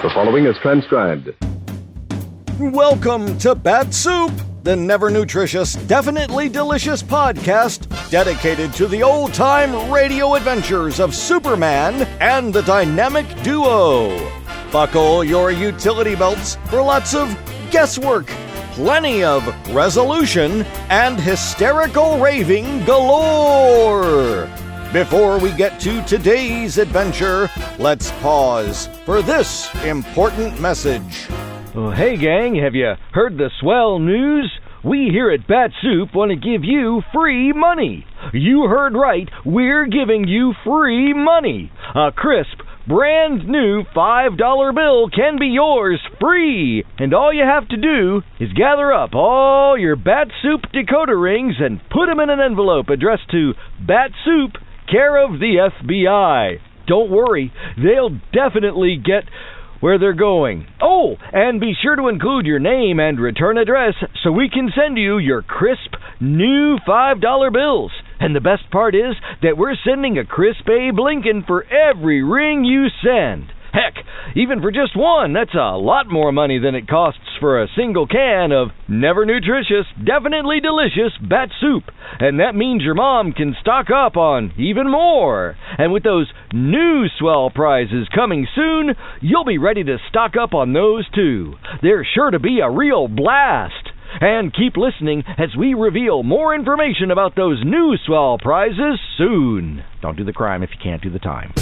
The following is transcribed. Welcome to Bat-Supe, the never-nutritious, definitely delicious podcast dedicated to the old-time radio adventures of Superman and the dynamic duo. Buckle your utility belts for lots of guesswork, plenty of resolution, and hysterical raving galore. Before we get to today's adventure, let's pause for this important message. Oh, hey, gang, have you heard the swell news? We here at Bat-Supe want to give you free money. You heard right, we're giving you free money. A crisp, brand new $5 bill can be yours free. And all you have to do is gather up all your Bat-Supe decoder rings and put them in an envelope addressed to Bat-Supe, care of the FBI. Don't worry, they'll definitely get where they're going. Oh, and be sure to include your name and return address so we can send you your crisp, new $5 bills. And the best part is that we're sending a crisp Abe Lincoln for every ring you send. Heck, even for just one, that's a lot more money than it costs for a single can of never-nutritious, definitely delicious Bat-Supe. And that means your mom can stock up on even more. And with those new swell prizes coming soon, you'll be ready to stock up on those too. They're sure to be a real blast. And keep listening as we reveal more information about those new swell prizes soon. Don't do the crime if you can't do the time.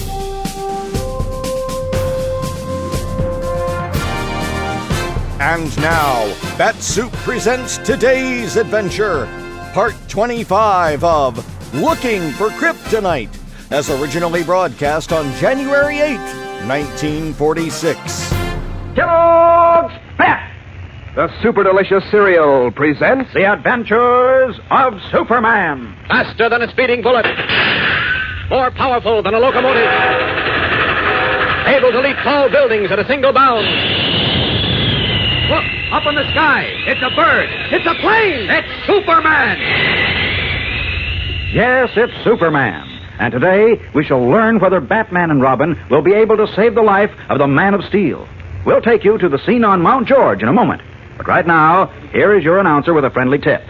And now, Bat-Supe presents today's adventure, Part 25 of Looking For Kryptonite, as originally broadcast on January 8, 1946. Kellogg's Pep! The super delicious cereal presents The Adventures of Superman. Faster than a speeding bullet. More powerful than a locomotive. Able to leap tall buildings at a single bound. Look, up in the sky. It's a bird. It's a plane. It's Superman. Yes, it's Superman. And today, we shall learn whether Batman and Robin will be able to save the life of the Man of Steel. We'll take you to the scene on Mount George in a moment. But right now, here is your announcer with a friendly tip.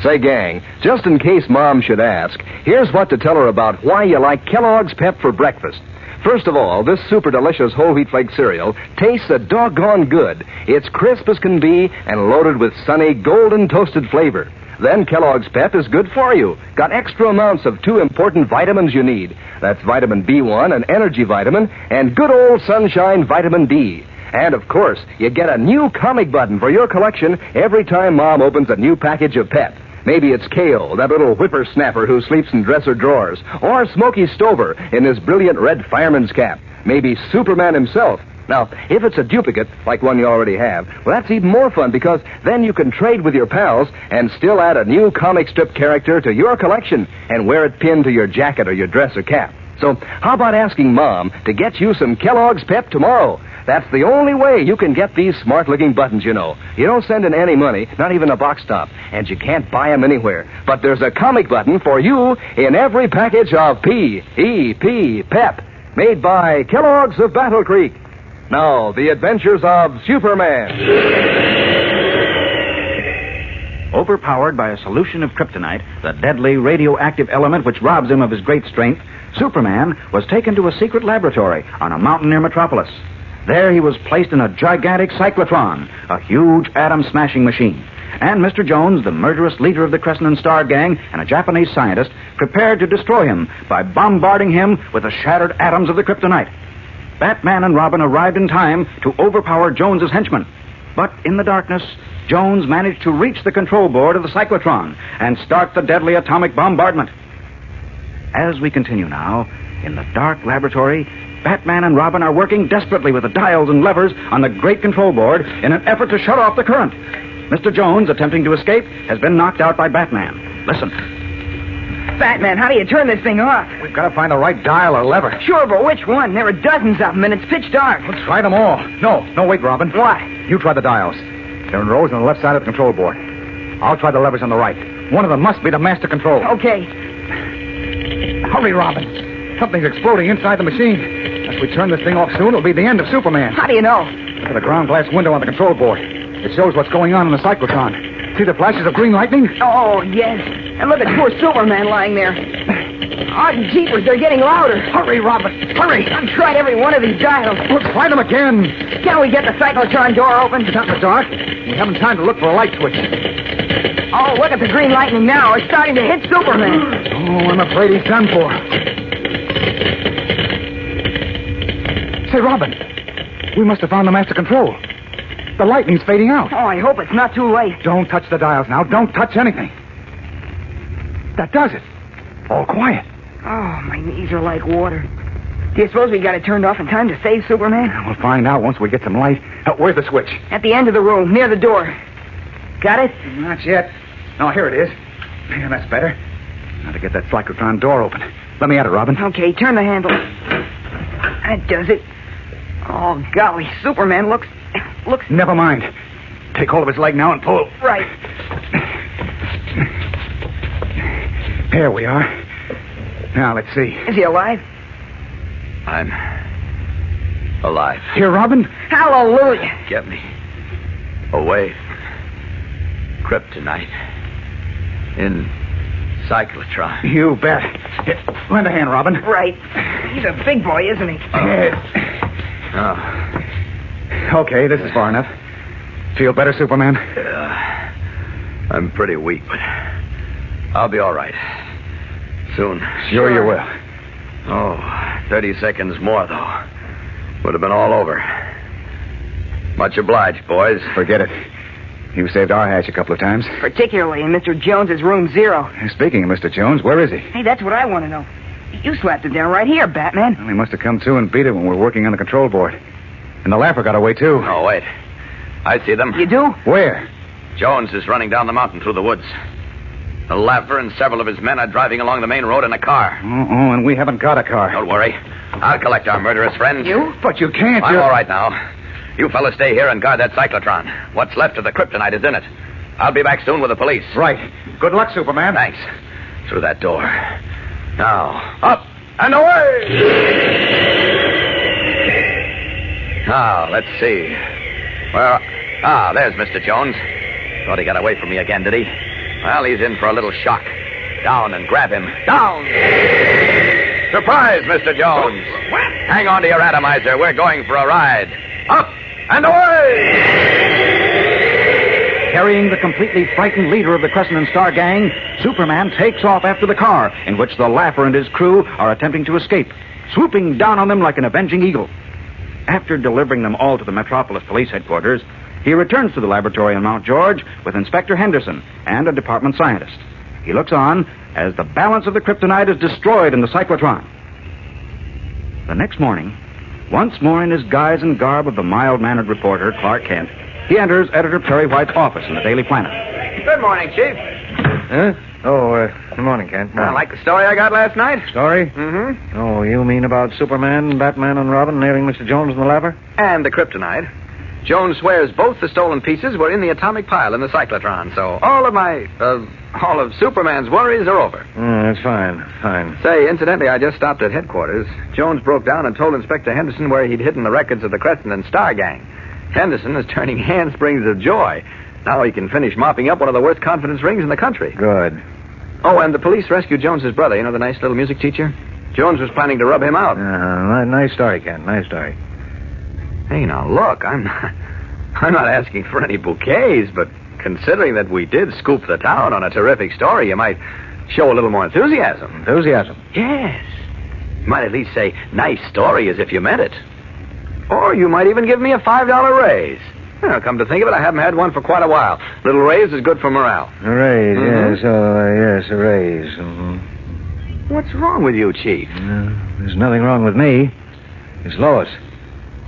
Say, gang, just in case Mom should ask, here's what to tell her about why you like Kellogg's Pep for breakfast. First of all, this super delicious whole wheat flake cereal tastes a doggone good. It's crisp as can be and loaded with sunny, golden toasted flavor. Then Kellogg's Pep is good for you. Got extra amounts of two important vitamins you need. That's vitamin B1, an energy vitamin, and good old sunshine vitamin D. And, of course, you get a new comic button for your collection every time Mom opens a new package of Pep. Maybe it's Kale, that little whippersnapper who sleeps in dresser drawers, or Smokey Stover in his brilliant red fireman's cap. Maybe Superman himself. Now, if it's a duplicate, like one you already have, well, that's even more fun because then you can trade with your pals and still add a new comic strip character to your collection and wear it pinned to your jacket or your dress or cap. So, how about asking Mom to get you some Kellogg's Pep tomorrow? That's the only way you can get these smart-looking buttons, you know. You don't send in any money, not even a box top, and you can't buy them anywhere. But there's a comic button for you in every package of P.E.P. Pep, made by Kellogg's of Battle Creek. Now, the adventures of Superman. Overpowered by a solution of kryptonite, the deadly radioactive element which robs him of his great strength, Superman was taken to a secret laboratory on a mountain near Metropolis. There he was placed in a gigantic Cyclotron, a huge atom-smashing machine. And Mr. Jones, the murderous leader of the Crescent and Star Gang, and a Japanese scientist, prepared to destroy him by bombarding him with the shattered atoms of the kryptonite. Batman and Robin arrived in time to overpower Jones's henchmen. But in the darkness, Jones managed to reach the control board of the Cyclotron and start the deadly atomic bombardment. As we continue now, in the dark laboratory, Batman and Robin are working desperately with the dials and levers on the great control board in an effort to shut off the current. Mr. Jones, attempting to escape, has been knocked out by Batman. Listen. Batman, how do you turn this thing off? We've got to find the right dial or lever. Sure, but which one? There are dozens of them, and it's pitch dark. Let's try them all. No, wait, Robin. What? You try the dials. They're in rows on the left side of the control board. I'll try the levers on the right. One of them must be the master control. Okay. Hurry, Robin. Something's exploding inside the machine. If we turn this thing off soon, it'll be the end of Superman. How do you know? Look at the ground glass window on the control board. It shows what's going on in the cyclotron. See the flashes of green lightning? Oh, yes. And look at poor Superman lying there. Oh, jeepers, they're getting louder. Hurry, Robin. Hurry. I've tried every one of these dials. We'll try them again. Can't we get the cyclotron door open? It's not in the dark. We haven't time to look for a light switch. Oh, look at the green lightning now. It's starting to hit Superman. Oh, I'm afraid he's done for. Say, Robin, we must have found the master control. The lightning's fading out. Oh, I hope it's not too late. Don't touch the dials now. Don't touch anything. That does it. All quiet. Oh, my knees are like water. Do you suppose we got it turned off in time to save Superman? We'll find out once we get some light. Where's the switch? At the end of the room, near the door. Got it? Not yet. Oh, here it is. Yeah, that's better. Now to get that cyclotron door open. Let me at it, Robin. Okay, turn the handle. That does it. Oh, golly, Superman looks... Never mind. Take hold of his leg now and pull. Right. There we are. Now, let's see. Is he alive? I'm alive. Here, Robin? Hallelujah. Get me away from Kryptonite in Cyclotron. You bet. Here, lend a hand, Robin. Right. He's a big boy, isn't he? Okay, this is far enough. Feel better, Superman? I'm pretty weak, but I'll be all right. Soon. Sure you will. Oh, 30 seconds more, though. Would have been all over. Much obliged, boys. Forget it. You saved our hatch a couple of times. Particularly in Mr. Jones's room 0. Speaking of Mr. Jones, where is he? Hey, that's what I want to know. You slapped him down right here, Batman. Well, he must have come to and beat it when we were working on the control board. And the Lapper got away, too. Oh, wait. I see them. You do? Where? Jones is running down the mountain through the woods. The Lapper and several of his men are driving along the main road in a car. Oh, and we haven't got a car. Don't worry. I'll collect our murderous friends. You? But you can't. I'm all right now. You fellas stay here and guard that cyclotron. What's left of the kryptonite is in it. I'll be back soon with the police. Right. Good luck, Superman. Thanks. Through that door. Now, up and away! Now, let's see. Where... there's Mr. Jones. Thought he got away from me again, did he? Well, he's in for a little shock. Down and grab him. Down! Surprise, Mr. Jones. Hang on to your atomizer. We're going for a ride. Up and away! Carrying the completely frightened leader of the Crescent and Star gang, Superman takes off after the car, in which the Lapper and his crew are attempting to escape, swooping down on them like an avenging eagle. After delivering them all to the Metropolis Police Headquarters, he returns to the laboratory on Mount George with Inspector Henderson and a department scientist. He looks on as the balance of the kryptonite is destroyed in the cyclotron. The next morning, once more in his guise and garb of the mild-mannered reporter, Clark Kent, he enters Editor Perry White's office in the Daily Planet. Good morning, Chief. Huh? Oh, good morning, Kent. Like the story I got last night? Story? Mm-hmm. Oh, you mean about Superman, Batman, and Robin nailing Mr. Jones in the Lapper? And the kryptonite. Jones swears both the stolen pieces were in the atomic pile in the cyclotron, so all of Superman's worries are over. That's fine. Say, incidentally, I just stopped at headquarters. Jones broke down and told Inspector Henderson where he'd hidden the records of the Crescent and Star gang. Henderson is turning handsprings of joy. Now he can finish mopping up one of the worst confidence rings in the country. Good. Oh, and the police rescued Jones's brother, you know, the nice little music teacher? Jones was planning to rub him out. Nice story, Kent. Nice story. Hey, now, look, I'm not asking for any bouquets, but considering that we did scoop the town on a terrific story, you might show a little more enthusiasm. Enthusiasm? Yes. You might at least say, nice story, as if you meant it. Or you might even give me a $5 raise. Well, come to think of it, I haven't had one for quite a while. Little raise is good for morale. A raise, Mhm. yes, a raise. Mm-hmm. What's wrong with you, Chief? There's nothing wrong with me. It's Lois.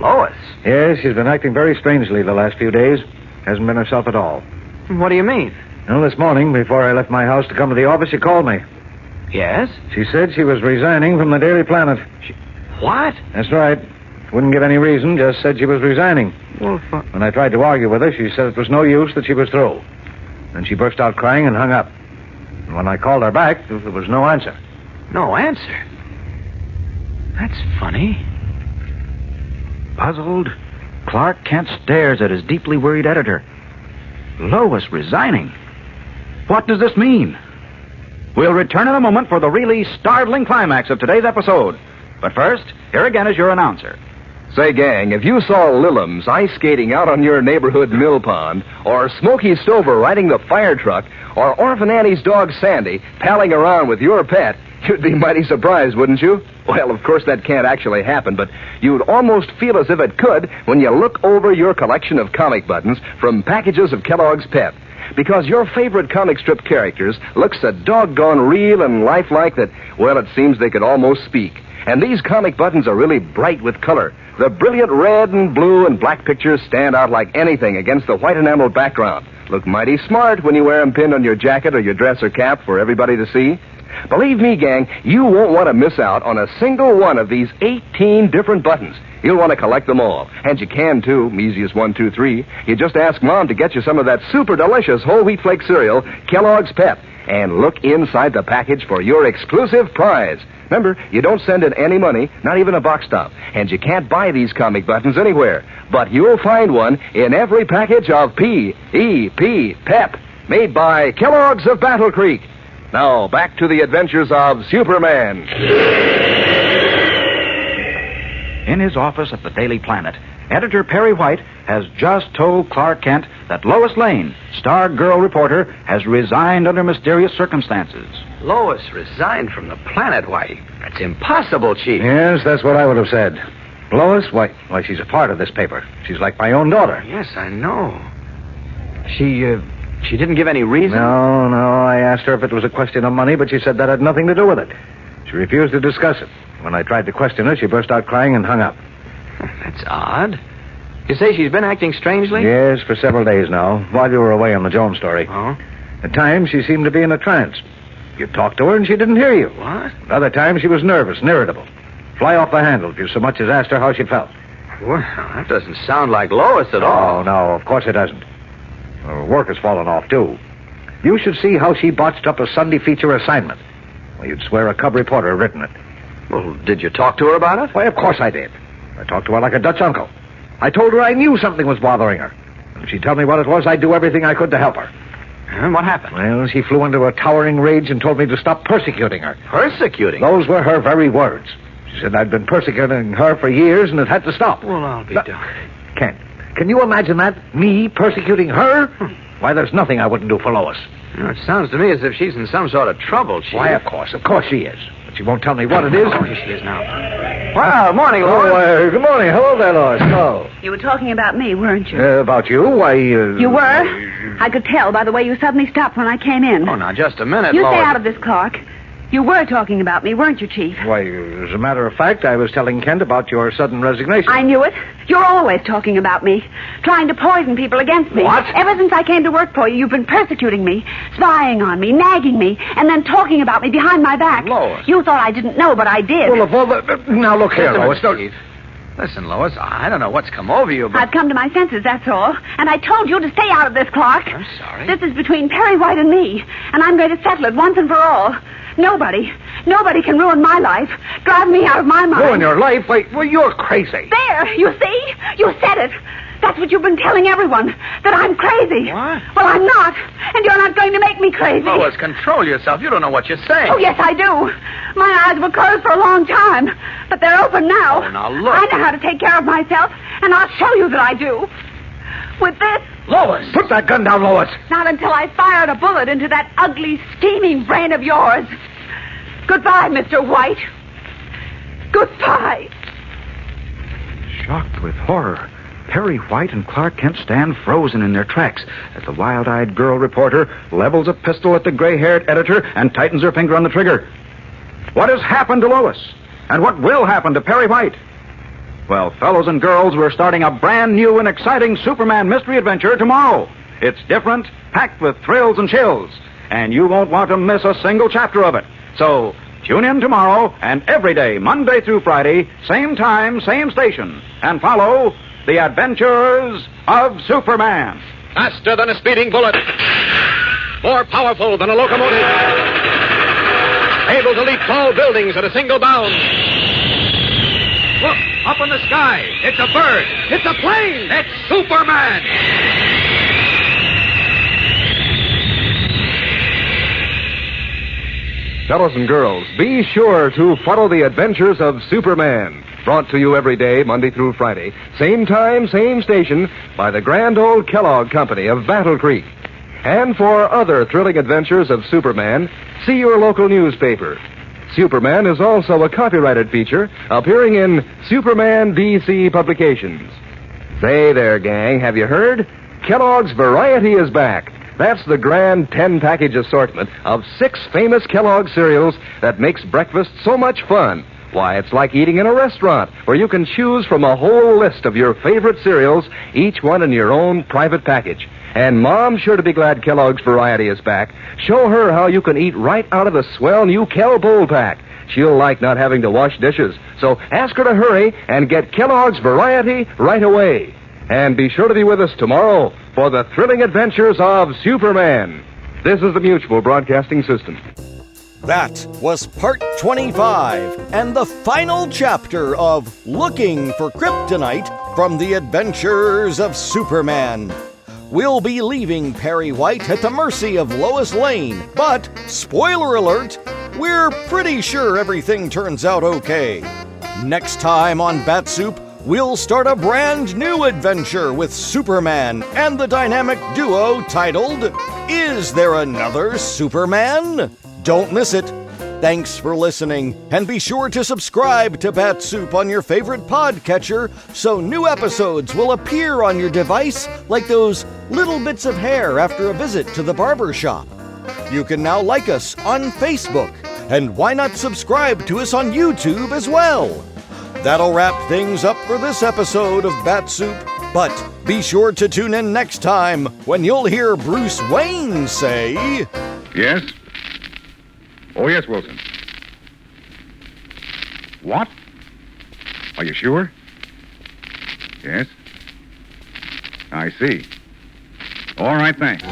Lois? Yes, she's been acting very strangely the last few days. Hasn't been herself at all. What do you mean? Well, this morning, before I left my house to come to the office, she called me. Yes? She said she was resigning from the Daily Planet. What? That's right. Wouldn't give any reason, just said she was resigning. Well, When I tried to argue with her, she said it was no use, that she was through. Then she burst out crying and hung up. And when I called her back, there was no answer. no answer. That's funny. Puzzled, Clark Kent stares at his deeply worried editor. Lois resigning? What does this mean? We'll return in a moment for the really startling climax of today's episode. But first, here again is your announcer. Say, gang, if you saw Lillums ice skating out on your neighborhood mill pond, or Smokey Stover riding the fire truck, or Orphan Annie's dog Sandy palling around with your pet, you'd be mighty surprised, wouldn't you? Well, of course, that can't actually happen, but you'd almost feel as if it could when you look over your collection of comic buttons from packages of Kellogg's Pep. Because your favorite comic strip characters look so doggone real and lifelike that, well, it seems they could almost speak. And these comic buttons are really bright with color. The brilliant red and blue and black pictures stand out like anything against the white enamel background. Look mighty smart when you wear them pinned on your jacket or your dress or cap for everybody to see. Believe me, gang, you won't want to miss out on a single one of these 18 different buttons. You'll want to collect them all. And you can, too. Easy as 1, 2, 3. You just ask Mom to get you some of that super delicious whole wheat flake cereal, Kellogg's Pep, and look inside the package for your exclusive prize. Remember, you don't send in any money, not even a box stop, and you can't buy these comic buttons anywhere. But you'll find one in every package of P.E.P. Pep, made by Kellogg's of Battle Creek. Now, back to the adventures of Superman. In his office at the Daily Planet, editor Perry White has just told Clark Kent that Lois Lane, star girl reporter, has resigned under mysterious circumstances. Lois resigned from the Planet? Why, that's impossible, Chief. Yes, that's what I would have said. Lois, why, she's a part of this paper. She's like my own daughter. Yes, I know. She didn't give any reason? No. I asked her if it was a question of money, but she said that had nothing to do with it. She refused to discuss it. When I tried to question her, she burst out crying and hung up. That's odd. You say she's been acting strangely? Yes, for several days now, while you were away on the Jones story. Oh? At times, she seemed to be in a trance. You talked to her and she didn't hear you. What? At other times, she was nervous and irritable. Fly off the handle if you so much as asked her how she felt. Well, that doesn't sound like Lois at all. Oh, no, of course it doesn't. Her work has fallen off, too. You should see how she botched up a Sunday feature assignment. Well, you'd swear a cub reporter had written it. Well, did you talk to her about it? Why, of course I did. I talked to her like a Dutch uncle. I told her I knew something was bothering her. And if she'd tell me what it was, I'd do everything I could to help her. And what happened? Well, she flew into a towering rage and told me to stop persecuting her. Persecuting? Those were her very words. She said I'd been persecuting her for years and it had to stop. Well, I'll be darned. Kent, can you imagine that? Me persecuting her? Why, there's nothing I wouldn't do for Lois. It sounds to me as if she's in some sort of trouble, Chief. Why, of course she is. But she won't tell me what it is. Oh, here she is now. Well, morning, Lois. Good morning. Hello there, Lois. Oh. You were talking about me, weren't you? About you? Why, You were? I could tell by the way you suddenly stopped when I came in. Oh, now, just a minute, You Lois. stay out of this, Clark. You were talking about me, weren't you, Chief? Why, as a matter of fact, I was telling Kent about your sudden resignation. I knew it. You're always talking about me, trying to poison people against me. What? Ever since I came to work for you, you've been persecuting me, spying on me, nagging me, and then talking about me behind my back. Lois. You thought I didn't know, but I did. Well, of all the... Now, look here, Lois. Chief. Listen, Lois, I don't know what's come over you, but... I've come to my senses, that's all. And I told you to stay out of this, Clark. I'm sorry. This is between Perry White and me, and I'm going to settle it once and for all. Nobody can ruin my life, drive me out of my mind. Ruin your life? Wait, well, you're crazy. There, you see? You said it. That's what you've been telling everyone, that I'm crazy. What? Well, I'm not, and you're not going to make me crazy. Lois, control yourself. You don't know what you're saying. Oh, yes, I do. My eyes were closed for a long time, but they're open now. Oh, now look. I know how to take care of myself, and I'll show you that I do. With this... Lois! Put that gun down, Lois. Not until I fired a bullet into that ugly, steaming brain of yours. Goodbye, Mr. White. Goodbye. Shocked with horror, Perry White and Clark Kent stand frozen in their tracks as the wild-eyed girl reporter levels a pistol at the gray-haired editor and tightens her finger on the trigger. What has happened to Lois? And what will happen to Perry White? Well, fellows and girls, we're starting a brand new and exciting Superman mystery adventure tomorrow. It's different, packed with thrills and chills, and you won't want to miss a single chapter of it. So, tune in tomorrow and every day, Monday through Friday, same time, same station, and follow The Adventures of Superman. Faster than a speeding bullet. More powerful than a locomotive. Able to leap tall buildings at a single bound. Look, Up in the sky. It's a bird. It's a plane. It's Superman. Fellows and girls, be sure to follow the adventures of Superman. Brought to you every day, Monday through Friday. Same time, same station, by the grand old Kellogg Company of Battle Creek. And for other thrilling adventures of Superman, see your local newspaper. Superman is also a copyrighted feature appearing in Superman DC publications. Say there, gang, have you heard? Kellogg's Variety is back. That's the grand 10-package assortment of 6 famous Kellogg cereals that makes breakfast so much fun. Why, it's like eating in a restaurant where you can choose from a whole list of your favorite cereals, each one in your own private package. And Mom's sure to be glad Kellogg's Variety is back. Show her how you can eat right out of the swell new Kell Bowl pack. She'll like not having to wash dishes. So ask her to hurry and get Kellogg's Variety right away. And be sure to be with us tomorrow for the thrilling adventures of Superman. This is the Mutual Broadcasting System. That was part 25 and the final chapter of Looking for Kryptonite from the Adventures of Superman. We'll be leaving Perry White at the mercy of Lois Lane, but, spoiler alert, we're pretty sure everything turns out okay. Next time on Bat-Supe, we'll start a brand new adventure with Superman and the dynamic duo titled, Is There Another Superman? Don't miss it. Thanks for listening, and be sure to subscribe to Bat-Supe on your favorite podcatcher so new episodes will appear on your device like those little bits of hair after a visit to the barber shop. You can now like us on Facebook, and why not subscribe to us on YouTube as well? That'll wrap things up for this episode of Bat-Supe, but be sure to tune in next time when you'll hear Bruce Wayne say... Yes? Oh, yes, Wilson. What? Are you sure? Yes? I see. All right, thanks.